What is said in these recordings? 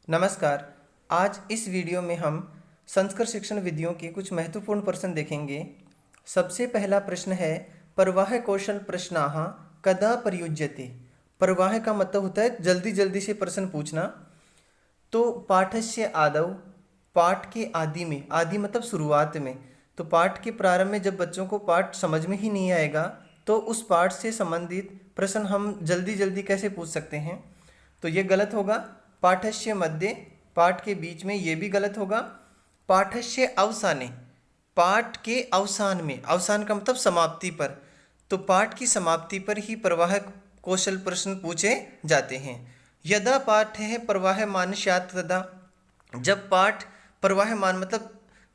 नमस्कार। आज इस वीडियो में हम संस्कृत शिक्षण विधियों के कुछ महत्वपूर्ण प्रश्न देखेंगे। सबसे पहला प्रश्न है प्रवाह कौशल प्रश्नाः कदा प्रयुज्यते। प्रवाह का मतलब होता है जल्दी जल्दी से प्रश्न पूछना। तो पाठस्य आदौ, पाठ के आदि में, आदि मतलब शुरुआत में, तो पाठ के प्रारंभ में जब बच्चों को पाठ समझ में ही नहीं आएगा तो उस पाठ से संबंधित प्रश्न हम जल्दी जल्दी कैसे पूछ सकते हैं। तो ये गलत होगा। पाठस्य मध्य, पाठ के बीच में, ये भी गलत होगा। पाठस्य अवसाने, पाठ के अवसान में, अवसान का मतलब समाप्ति पर, तो पाठ की समाप्ति पर ही प्रवाह कौशल प्रश्न पूछे जाते हैं। यदा पाठ है प्रवाहमान स्यात् तदा, जब पाठ प्रवाहमान मतलब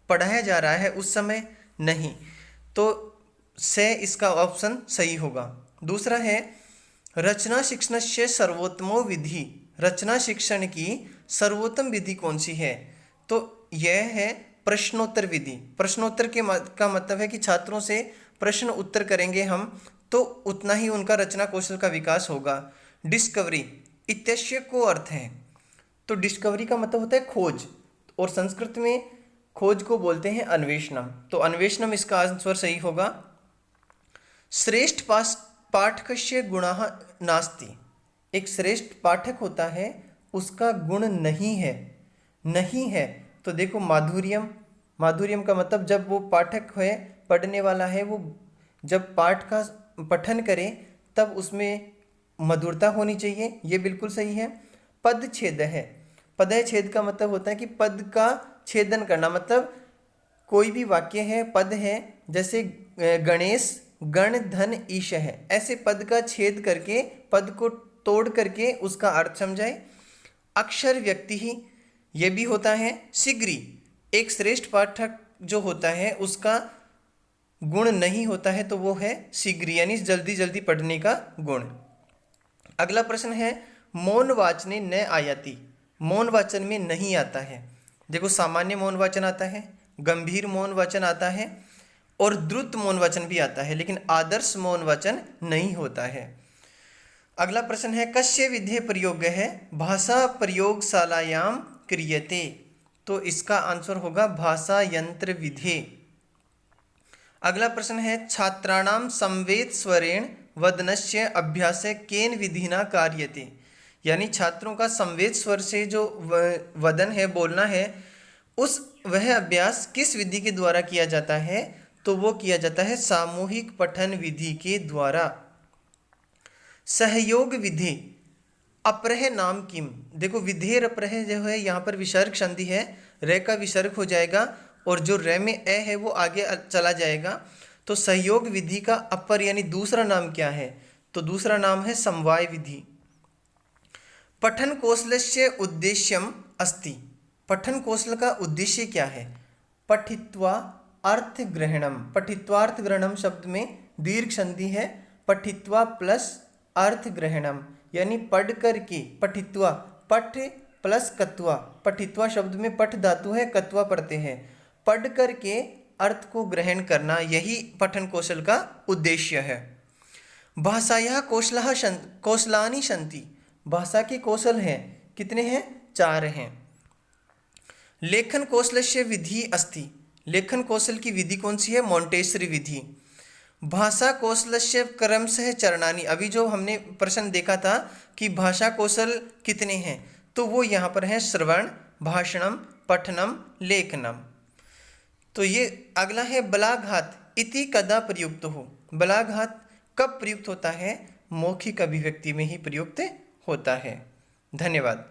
पढ़ाया जा रहा है उस समय नहीं, तो से इसका ऑप्शन सही होगा। दूसरा है रचना शिक्षणस्य सर्वोत्तमो विधि, रचना शिक्षण की सर्वोत्तम विधि कौन सी है। तो यह है प्रश्नोत्तर विधि। प्रश्नोत्तर का मतलब है कि छात्रों से प्रश्न उत्तर करेंगे हम तो उतना ही उनका रचना कौशल का विकास होगा। डिस्कवरी इत्यस्य को अर्थ है, तो डिस्कवरी का मतलब होता है खोज, और संस्कृत में खोज को बोलते हैं अन्वेषणम, तो अन्वेषणम इसका आंसर सही होगा। श्रेष्ठ पाठकस्य गुणः नास्ति, एक श्रेष्ठ पाठक होता है उसका गुण नहीं है, नहीं है। तो देखो माधुर्यम, माधुर्यम का मतलब जब वो पाठक है, पढ़ने वाला है, वो जब पाठ का पठन करे तब उसमें मधुरता होनी चाहिए, ये बिल्कुल सही है। पद छेद है, पदय छेद का मतलब होता है कि पद का छेदन करना, मतलब कोई भी वाक्य है, पद है, जैसे गणेश गण धन ईश है, ऐसे पद का छेद करके, पद को तोड़ करके उसका अर्थ समझाए। अक्षर व्यक्ति ही, ये भी होता है। शीघ्री, एक श्रेष्ठ पाठक जो होता है उसका गुण नहीं होता है, तो वो है शीघ्री, यानी जल्दी जल्दी पढ़ने का गुण। अगला प्रश्न है मौन वाचने न आयाति, मौन वाचन में नहीं आता है। देखो सामान्य मौन वाचन आता है, गंभीर मौन वाचन आता है और द्रुत मौन वाचन भी आता है, लेकिन आदर्श मौन वाचन नहीं होता है। अगला प्रश्न है कस्य विधेय प्रयोग है भाषा प्रयोगशालायाम क्रियते, तो इसका आंसर होगा भाषा यंत्र विधेय। अगला प्रश्न है छात्राणाम संवेद स्वरेण वदनस्य अभ्यास केन विधिना कार्यते, यानी छात्रों का संवेद स्वर से जो वदन है, बोलना है, उस वह अभ्यास किस विधि के द्वारा किया जाता है, तो वो किया जाता है सामूहिक पठन विधि के द्वारा। सहयोग विधि अप्रह नाम किम, देखो विधेर अप्रह जो है यहाँ पर विसर्ग संधि है, रे का विसर्ग हो जाएगा और जो रे में ए है वो आगे चला जाएगा। तो सहयोग विधि का अपर यानी दूसरा नाम क्या है, तो दूसरा नाम है समवाय विधि। पठन कौशलस्य उद्देश्यम अस्ति, पठन कौशल का उद्देश्य क्या है। पठित्वा अर्थ ग्रहणम, पठित्वार्थ ग्रहणम शब्द में दीर्घ संधि है, पठित्वा प्लस अर्थ ग्रहणम, यानी पढ़ करके, पठित्वा पठ प्लस कत्वा, पठित्वा शब्द में पठ धातु है, कत्वा पढ़ते हैं, पढ़ करके अर्थ को ग्रहण करना, यही पठन कौशल का उद्देश्य है। भाषाया कौशलानि सन्ति, भाषा के कौशल हैं, कितने हैं, 4 हैं। लेखन कौशलस्य विधि अस्ति, लेखन कौशल की विधि कौन सी है, मोंटेसरी विधि। भाषा कौशलस्य क्रमशः चरणानि, अभी जो हमने प्रश्न देखा था कि भाषा कौशल कितने हैं, तो वो यहाँ पर है श्रवण, भाषणम, पठनम, लेखनम। तो ये अगला है बलाघात इति कदा प्रयुक्त हो, बलाघात कब प्रयुक्त होता है, मौखिक अभिव्यक्ति में ही प्रयुक्त होता है। धन्यवाद।